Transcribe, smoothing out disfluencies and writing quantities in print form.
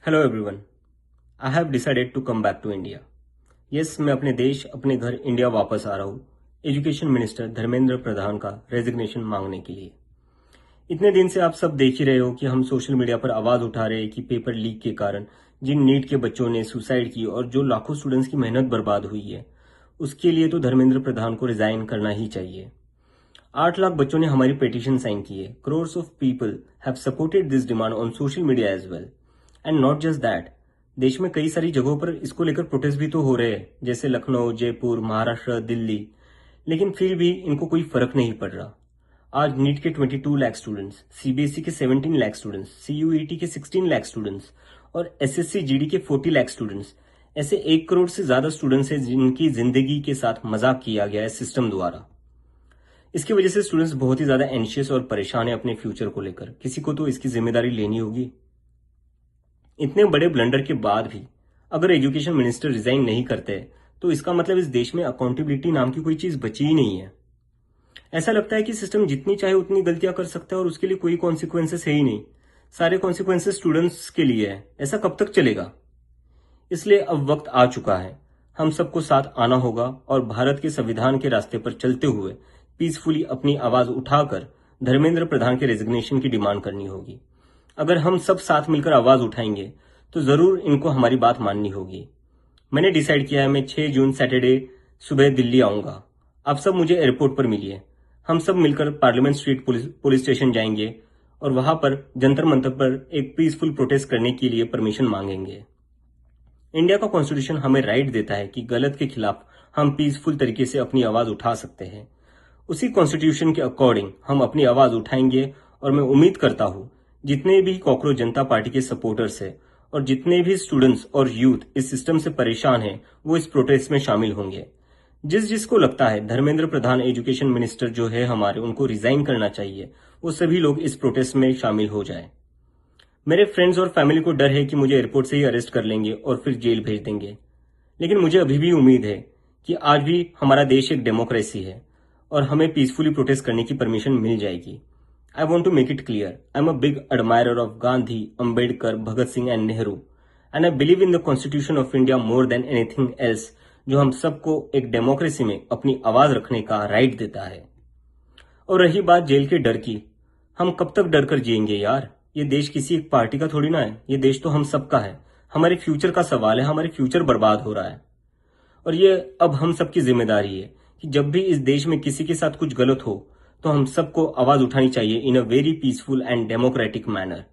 Hello everyone. I have decided to come back to India. Yes, मैं अपने देश, अपने घर इंडिया वापस आ रहा हूँ एजुकेशन मिनिस्टर धर्मेंद्र प्रधान का रेजिग्नेशन मांगने के लिए। इतने दिन से आप सब देख ही रहे हो कि हम सोशल मीडिया पर आवाज उठा रहे हैं कि पेपर लीक के कारण जिन नीट के बच्चों ने सुसाइड की और जो लाखों स्टूडेंट्स की मेहनत बर्बाद हुई है, उसके लिए तो धर्मेंद्र प्रधान को रिजाइन करना ही चाहिए। 8 लाख बच्चों ने हमारी पिटीशन साइन की है। Crores of people have supported this demand on social media as well. And not just that, देश में कई सारी जगहों पर इसको लेकर प्रोटेस्ट भी तो हो रहे हैं, जैसे लखनऊ, जयपुर, महाराष्ट्र, दिल्ली। लेकिन फिर भी इनको कोई फर्क नहीं पड़ रहा। आज नीट के 22 लाख स्टूडेंट्स, सीबीएसई के 17 लाख स्टूडेंट्स, सीयूईटी के 16 लाख स्टूडेंट्स और एसएससी जीडी के 40 लाख स्टूडेंट्स, ऐसे 1 करोड़ से ज्यादा स्टूडेंट्स हैं जिनकी जिंदगी के साथ मजाक किया गया है सिस्टम द्वारा। इसकी वजह से स्टूडेंट्स बहुत ही ज्यादा एंशियस और परेशान है अपने फ्यूचर को लेकर। किसी को तो इसकी जिम्मेदारी लेनी होगी। इतने बड़े ब्लंडर के बाद भी अगर एजुकेशन मिनिस्टर रिजाइन नहीं करते तो इसका मतलब इस देश में अकाउंटेबिलिटी नाम की कोई चीज बची ही नहीं है। ऐसा लगता है कि सिस्टम जितनी चाहे उतनी गलतियां कर सकता है और उसके लिए कोई कॉन्सिक्वेंसेस है ही नहीं। सारे कॉन्सिक्वेंसेस स्टूडेंट्स के लिए है। ऐसा कब तक चलेगा? इसलिए अब वक्त आ चुका है। हम सबको साथ आना होगा और भारत के संविधान के रास्ते पर चलते हुए पीसफुली अपनी आवाज उठाकर धर्मेंद्र प्रधान के रेजिग्नेशन की डिमांड करनी होगी। अगर हम सब साथ मिलकर आवाज उठाएंगे तो जरूर इनको हमारी बात माननी होगी। मैंने डिसाइड किया है, मैं 6 जून सैटरडे सुबह दिल्ली आऊंगा। आप सब मुझे एयरपोर्ट पर मिलिए। हम सब मिलकर पार्लियामेंट स्ट्रीट पुलिस स्टेशन जाएंगे और वहां पर जंतर मंतर पर एक पीसफुल प्रोटेस्ट करने के लिए परमिशन मांगेंगे। इंडिया का कॉन्स्टिट्यूशन हमें राइट देता है कि गलत के खिलाफ हम पीसफुल तरीके से अपनी आवाज उठा सकते हैं। उसी कॉन्स्टिट्यूशन के अकॉर्डिंग हम अपनी आवाज उठाएंगे और मैं उम्मीद करता हूं जितने भी कॉकरोच जनता पार्टी के सपोर्टर्स हैं और जितने भी स्टूडेंट्स और यूथ इस सिस्टम से परेशान हैं, वो इस प्रोटेस्ट में शामिल होंगे। जिसको लगता है धर्मेंद्र प्रधान एजुकेशन मिनिस्टर जो है हमारे, उनको रिजाइन करना चाहिए, वो सभी लोग इस प्रोटेस्ट में शामिल हो जाए। मेरे फ्रेंड्स और फैमिली को डर है कि मुझे एयरपोर्ट से ही अरेस्ट कर लेंगे और फिर जेल भेज देंगे। लेकिन मुझे अभी भी उम्मीद है कि आज भी हमारा देश एक डेमोक्रेसी है और हमें पीसफुली प्रोटेस्ट करने की परमिशन मिल जाएगी। I want to make it clear, I'm a big admirer of Gandhi, Ambedkar, Bhagat Singh and Nehru, and I believe in the Constitution of India more than anything else, जो हम सबको एक democracy में अपनी आवाज रखने का राइट देता है। और रही बात जेल के डर की, हम कब तक डर कर जिएंगे यार? ये देश किसी एक पार्टी का थोड़ी ना है, ये देश तो हम सबका है। हमारे फ्यूचर का सवाल है, हमारे फ्यूचर बर्बाद हो रहा है और ये अब हम सबकी जिम्मेदारी है कि जब भी इस देश में किसी के साथ कुछ गलत हो तो हम सबको आवाज उठानी चाहिए in a very peaceful and democratic manner.